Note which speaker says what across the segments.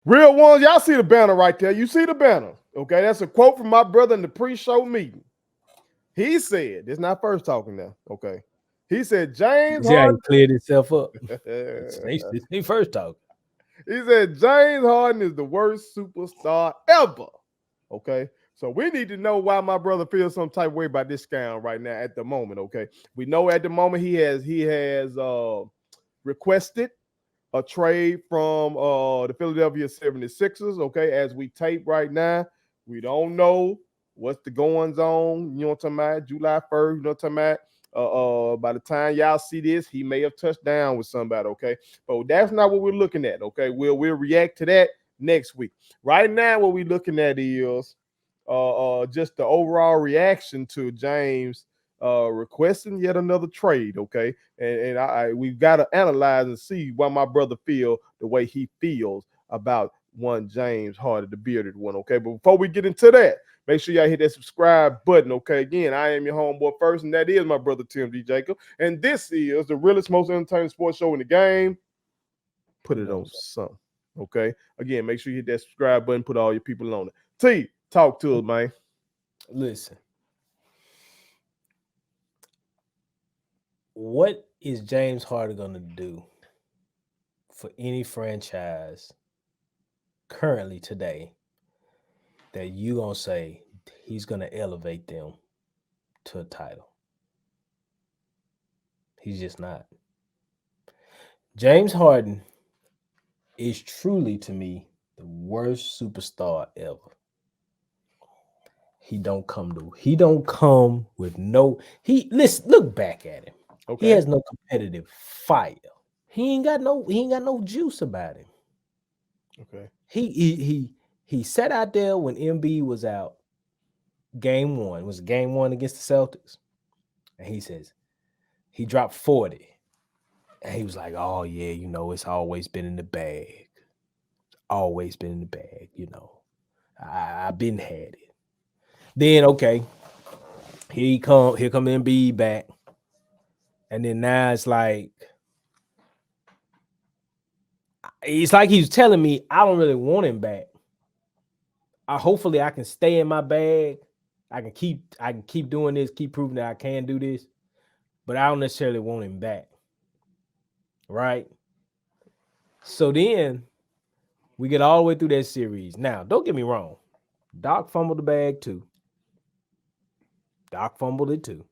Speaker 1: Real ones, y'all see the banner right there. You see the banner. Okay, that's a quote from my brother in the pre-show meeting. He said, this is not first talking now. Okay. He said, James
Speaker 2: See how he
Speaker 1: Harden.
Speaker 2: cleared himself up.
Speaker 1: He
Speaker 2: They first talk.
Speaker 1: said, James Harden is the worst superstar ever. Okay. So we need to know why my brother feels some type of way about this guy right now at the moment. Okay. We know at the moment he has requested a trade from the Philadelphia 76ers. Okay, as we tape right now, we don't know what's the goings on. You know what I'm talking about? July 1st, you know what I'm talking about? By the time y'all see this, he may have touched down with somebody. Okay, but that's not what we're looking at. Okay, we'll react to that next week. Right now, what we're looking at is just the overall reaction to James requesting yet another trade. Okay, and we've got to analyze and see why my brother feel the way he feels about one James Harden, the bearded one. Okay, but before we get into that, make sure y'all hit that subscribe button. Okay, again, I am your homeboy first, and that is my brother Tim D. Jacob, and this is the realest, most entertaining sports show in the game. Put it on some. Okay, again, make sure you hit that subscribe button. Put all your people on it. T, talk to us, man.
Speaker 2: Listen, what is James Harden going to do for any franchise currently today that you going to say he's going to elevate them to a title? He's just not. James Harden is truly, to me, the worst superstar ever. He don't come with no listen, look back at him. He
Speaker 1: Okay.
Speaker 2: has no competitive fire. He ain't got no juice about him.
Speaker 1: Okay.
Speaker 2: He sat out there when MB was out. Game one was game one against the Celtics, and he says he dropped 40, and he was like, "Oh yeah, it's always been in the bag, always been in the bag. I've been had it." Then okay, here come MB back, and then now it's like he was telling me, I don't really want him back. Hopefully I can stay in my bag. I can keep doing this, keep proving that I can do this, but I don't necessarily want him back. Right? So then we get all the way through that series. Now, don't get me wrong. Doc fumbled the bag too. Doc fumbled it too.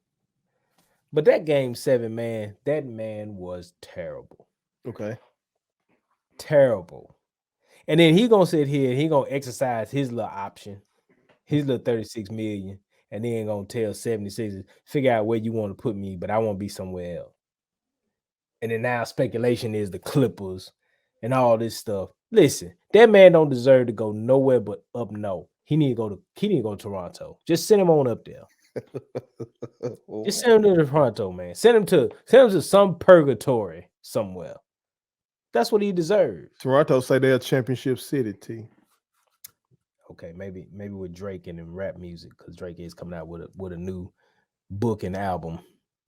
Speaker 2: But that game 7, man, that man was terrible.
Speaker 1: Okay.
Speaker 2: Terrible. And then he gonna sit here and he gonna exercise his little option, his little 36 million, and then gonna tell 76ers, figure out where you want to put me, but I want to be somewhere else. And then now speculation is the Clippers and all this stuff. Listen, that man don't deserve to go nowhere but up north. He need to go to Toronto. Just send him on up there. Just send him to Toronto, man. Send him to some purgatory somewhere. That's what he deserves.
Speaker 1: Toronto say they're a championship city, T.
Speaker 2: Okay, maybe with Drake and in rap music, because Drake is coming out with a new book and album.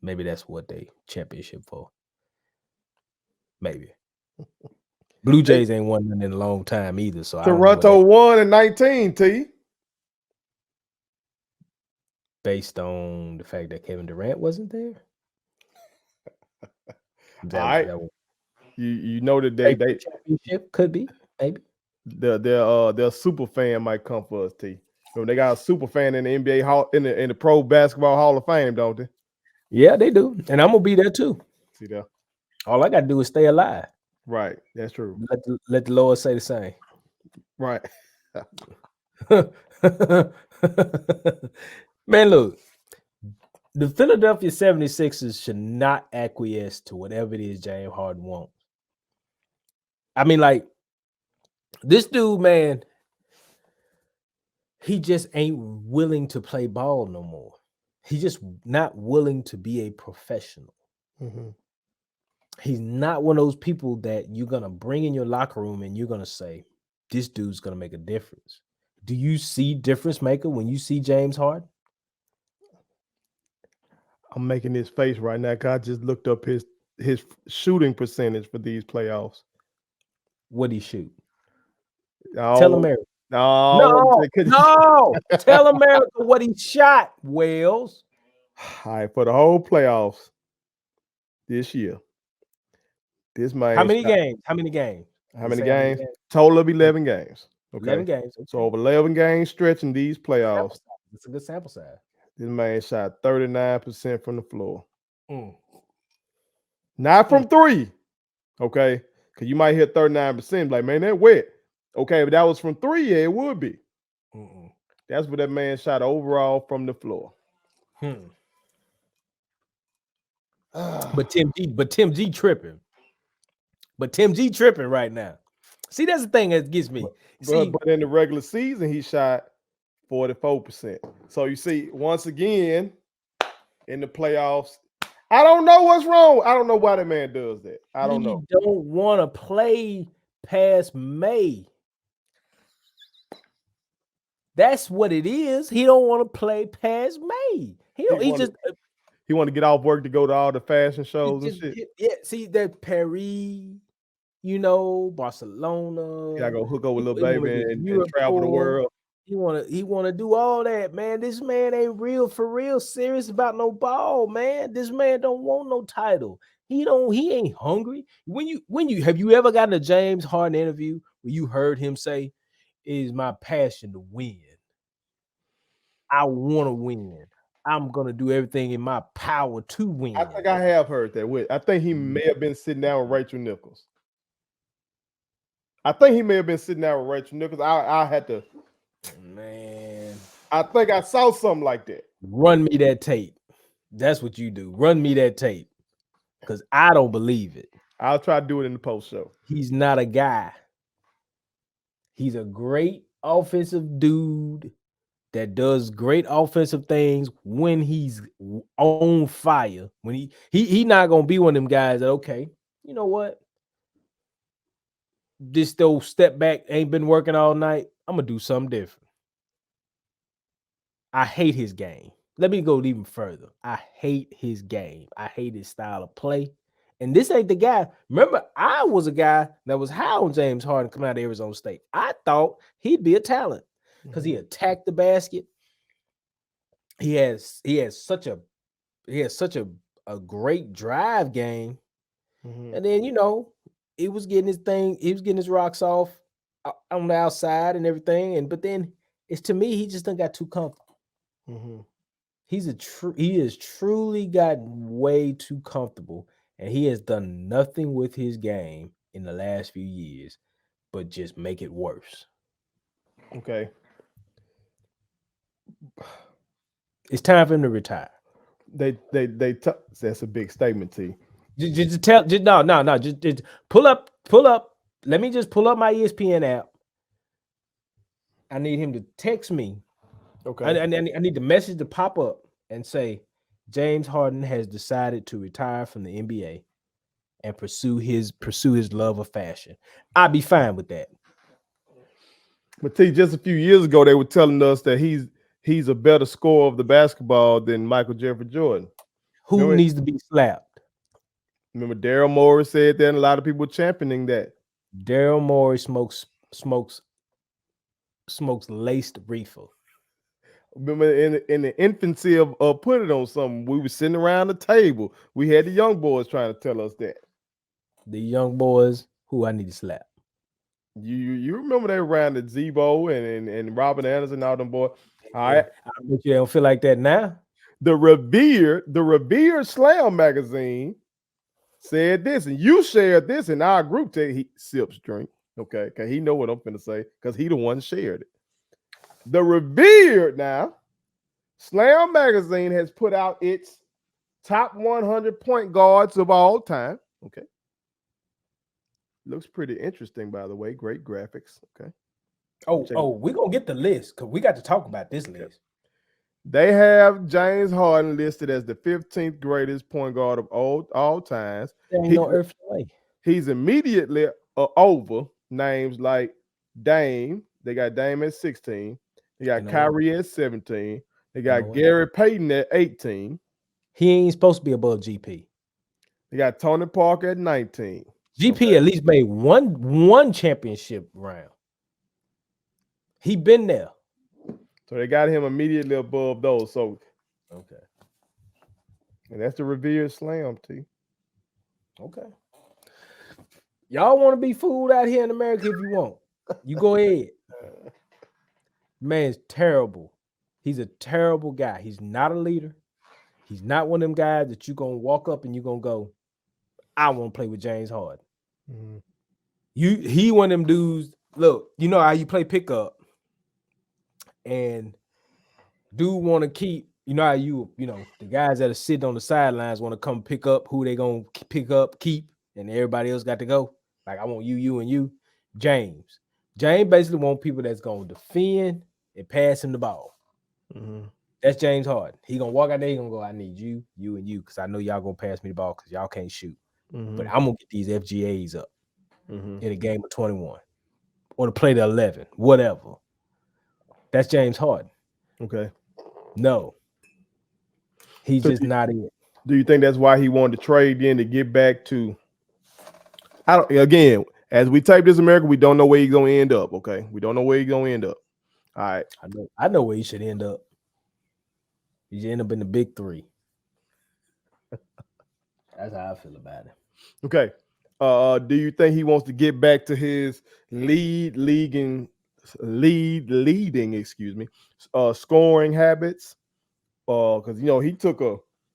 Speaker 2: Maybe that's what they championship for. Maybe. Blue
Speaker 1: They,
Speaker 2: Jays ain't won nothing in a long time either, so I don't know what
Speaker 1: Toronto
Speaker 2: that
Speaker 1: won in 19, T.
Speaker 2: based on the fact that Kevin Durant wasn't there.
Speaker 1: All right.
Speaker 2: That was
Speaker 1: You know that
Speaker 2: Drake for championship could be maybe.
Speaker 1: their super fan might come for us, T. Remember, they got a super fan in the NBA hall in the Pro Basketball Hall of Fame, don't they?
Speaker 2: Yeah, they do, and I'm gonna be there too.
Speaker 1: See there?
Speaker 2: All I gotta do is stay alive.
Speaker 1: Right. That's true.
Speaker 2: Let the Lord say the same.
Speaker 1: Right.
Speaker 2: Man, look, the Philadelphia 76ers should not acquiesce to whatever it is James Harden wants. I mean, like, this dude, man, he just ain't willing to play ball no more. He's just not willing to be a professional.
Speaker 1: Mhm.
Speaker 2: He's not one of those people that you're going to bring in your locker room and you're going to say, this dude's going to make a difference. Do you see difference maker when you see James Harden?
Speaker 1: I'm making this face right now because I just looked up his shooting percentage for these playoffs.
Speaker 2: What do he shoot? Tell
Speaker 1: No,
Speaker 2: America.
Speaker 1: no,
Speaker 2: No, no. Tell America what he shot, Wells.
Speaker 1: All right, for the whole playoffs this year, this
Speaker 2: How
Speaker 1: man
Speaker 2: many
Speaker 1: shot
Speaker 2: games? How many games?
Speaker 1: how
Speaker 2: Let's
Speaker 1: many
Speaker 2: say how many
Speaker 1: games?
Speaker 2: games.
Speaker 1: Total of 11 games.
Speaker 2: 11
Speaker 1: Okay.
Speaker 2: games.
Speaker 1: So
Speaker 2: Okay.
Speaker 1: over 11 games stretch in these
Speaker 2: Sample
Speaker 1: playoffs,
Speaker 2: size. It's a good sample size.
Speaker 1: this man shot 39% from the floor.
Speaker 2: Mm,
Speaker 1: Not
Speaker 2: mm,
Speaker 1: from three. Okay. Because you might hit 39%. Like, man, that wet. Okay, but that was from three, yeah, it would be.
Speaker 2: mm,
Speaker 1: That's what that man shot overall from the floor.
Speaker 2: mm. But Tim G tripping. But Tim G tripping right now. See, that's the thing that gets me. See,
Speaker 1: But in the regular season, he shot 44%. So you see, once again, in the playoffs, I don't know what's wrong. I don't know why that man does that. I don't
Speaker 2: he
Speaker 1: know.
Speaker 2: don't want to play past May. That's what it is. He don't want to play past May. He don't. He just
Speaker 1: He want to get off work to go to all the fashion shows and shit.
Speaker 2: yeah. See that Paris, Barcelona.
Speaker 1: He gotta go hook up with
Speaker 2: He
Speaker 1: little
Speaker 2: want to
Speaker 1: baby
Speaker 2: do
Speaker 1: and
Speaker 2: Europe
Speaker 1: travel the
Speaker 2: tour.
Speaker 1: world.
Speaker 2: He want to do all that, man. This man ain't for real serious about no ball, man. This man don't want no title. He ain't hungry. When you have you ever gotten a James Harden interview where you heard him say, "It is my passion to win. I want to win. I'm gonna do everything in my power to win."
Speaker 1: I think I have heard that. I think he may have been sitting down with Rachel Nichols. I think he may have been sitting down with Rachel Nichols. I had to.
Speaker 2: Man,
Speaker 1: I think I saw something like that.
Speaker 2: run me that tape. That's what you do. Run me that tape. Because I don't believe it.
Speaker 1: I'll try to do it in the post show.
Speaker 2: He's not a guy. He's a great offensive dude that does great offensive things when he's on fire. When he not gonna be one of them guys that, okay, you know what? This though step back ain't been working all night. I'm gonna do something different. I hate his game. Let me go even further. I hate his game. I hate his style of play. And this ain't the guy. Remember, I was a guy that was high on James Harden coming out of Arizona State. I thought he'd be a talent because he attacked the basket. He has such a great drive game. And then he was getting his rocks off on the outside and everything. But then it's, to me, he just done got too comfortable. He has truly gotten way too comfortable, and he has done nothing with his game in the last few years but just make it worse.
Speaker 1: Okay.
Speaker 2: It's time for him to retire.
Speaker 1: That's a big statement, T.
Speaker 2: Just pull up. Let me just pull up my ESPN app. I need him to text me.
Speaker 1: Okay.
Speaker 2: I need the message to pop up and say, James Harden has decided to retire from the NBA and pursue his love of fashion. I'd be fine with that.
Speaker 1: But T, just a few years ago, they were telling us that he's a better scorer of the basketball than Michael Jeffrey Jordan.
Speaker 2: Who needs to be slapped?
Speaker 1: Remember Daryl Morey said that, and a lot of people championing that.
Speaker 2: Daryl Morey smokes laced reefer.
Speaker 1: Remember in the infancy of put it on something, we were sitting around the table. We had the young boys trying to tell us that.
Speaker 2: The young boys who I need to slap.
Speaker 1: You remember they around the Zebo and Robert Anderson and all them boys. All right.
Speaker 2: I bet you don't feel like that now.
Speaker 1: The Revere Slam magazine said this, and you shared this in our group. He sips drink, okay? Because he know what I'm finna say, because he the one shared it. The Revere now Slam magazine has put out its top 100 point guards of all time. Okay. Looks pretty interesting, by the way. Great graphics. Okay.
Speaker 2: We're going to get the list because we got to talk about this list.
Speaker 1: They have James Harden listed as the 15th greatest point guard of all times.
Speaker 2: There ain't no earthly way.
Speaker 1: He's immediately over names like Dame. They got Dame at 16. They got Kyrie at 17. They got Gary Payton at 18.
Speaker 2: He ain't supposed to be above GP.
Speaker 1: They got Tony Parker at 19.
Speaker 2: GP at least made one championship round. He been there.
Speaker 1: So they got him immediately above those. So,
Speaker 2: Okay.
Speaker 1: and that's the revered slam, T.
Speaker 2: Okay. Y'all want to be fooled out here in America if you want. You go ahead. Man's terrible. He's a terrible guy. He's not a leader. He's not one of them guys that you're going to walk up and you're going to go, I want to play with James Harden.
Speaker 1: Mm-hmm.
Speaker 2: He one of them dudes. Look, you know how you play pickup and dude want to keep, you know how the guys that are sitting on the sidelines want to come pick up who they going to pick up, keep, and everybody else got to go. Like, I want you, and you. James basically want people that's going to defend and pass him the ball.
Speaker 1: Mm-hmm.
Speaker 2: That's James Harden. He going to walk out there, he going to go, I need you, and you, because I know y'all going to pass me the ball because y'all can't shoot.
Speaker 1: Mm-hmm.
Speaker 2: But I'm going to get these FGAs up
Speaker 1: Mm-hmm.
Speaker 2: in a game of 21 or to play the 11, whatever. That's James Harden.
Speaker 1: Okay.
Speaker 2: No. He's just not it.
Speaker 1: Do you think that's why he wanted to trade in to get back to? Again, as we type this America, we don't know where he's gonna end up. Okay, we don't know where he's gonna end up. All right,
Speaker 2: I know where he should end up. He should end up in the big three. That's how I feel about it.
Speaker 1: Okay. Do you think he wants to get back to his leading, scoring habits? Because he took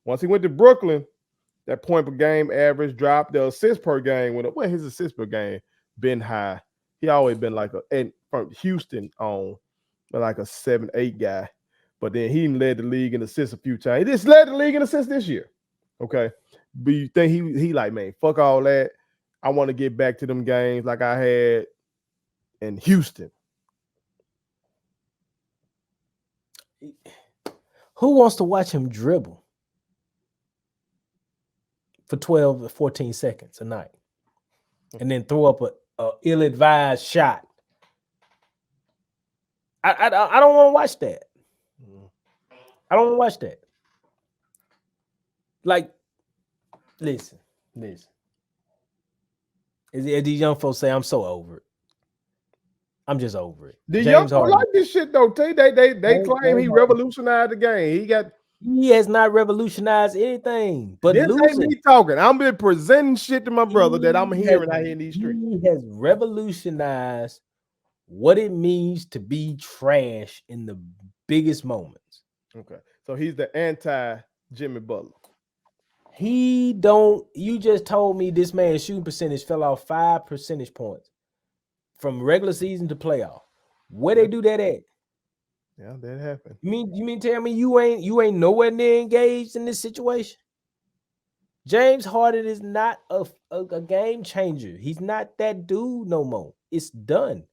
Speaker 1: once he went to Brooklyn, that point per game average dropped. The assist per game went his assist per game been high. He always been like and from Houston on like a 7-8 guy, but then he led the league in assists a few times. He just led the league in assists this year. Okay, but you think he like, man, fuck all that. I want to get back to them games like I had in Houston.
Speaker 2: Who wants to watch him dribble for 12 to 14 seconds a night and then throw up a ill-advised shot? I don't want to watch that. I don't want to watch that. Like, listen. As these young folks say, I'm so over it. I'm just over it.
Speaker 1: The young folks like this shit though. They claim he revolutionized the game.
Speaker 2: He has not revolutionized anything, but
Speaker 1: this
Speaker 2: losing.
Speaker 1: Ain't me talking. I'm been presenting shit to my brother that I'm hearing out here in these streets.
Speaker 2: He has revolutionized what it means to be trash in the biggest moments.
Speaker 1: Okay, so he's the anti Jimmy Butler.
Speaker 2: You just told me this man's shooting percentage fell off 5 percentage points from regular season to playoff. Where they do that at?
Speaker 1: Yeah, that happened.
Speaker 2: You mean tell me you ain't nowhere near engaged in this situation? James Harden is not a game changer. He's not that dude no more. It's done.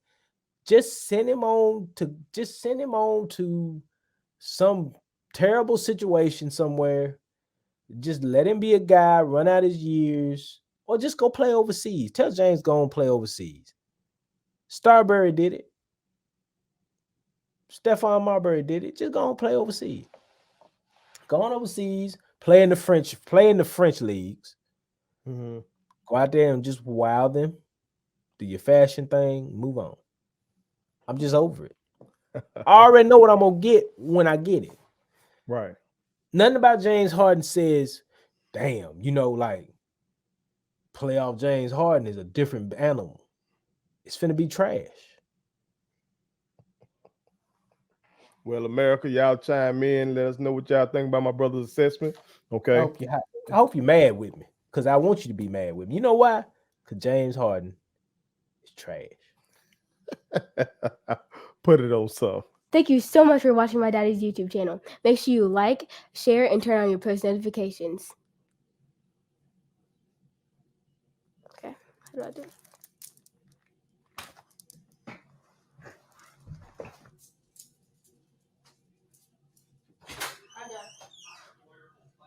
Speaker 2: Just send him on to some terrible situation somewhere. Just let him be a guy, run out his years, or just go play overseas. Tell James go and play overseas. Starbury did it. Stephon Marbury did it. Just go and play overseas. Go on overseas, play in the French leagues.
Speaker 1: Mm-hmm.
Speaker 2: Go out there and just wow them. Do your fashion thing. Move on. I'm just over it. I already know what I'm gonna get when I get it.
Speaker 1: Right.
Speaker 2: Nothing about James Harden says, damn, like playoff James Harden is a different animal. It's finna be trash.
Speaker 1: Well, America, y'all chime in. Let us know what y'all think about my brother's assessment. Okay.
Speaker 2: I hope you're mad with me because I want you to be mad with me. You know why? Because James Harden is trash.
Speaker 1: Put it on some.
Speaker 3: Thank you so much for watching my daddy's YouTube channel. Make sure you like, share, and turn on your post notifications. Okay, how do I do it?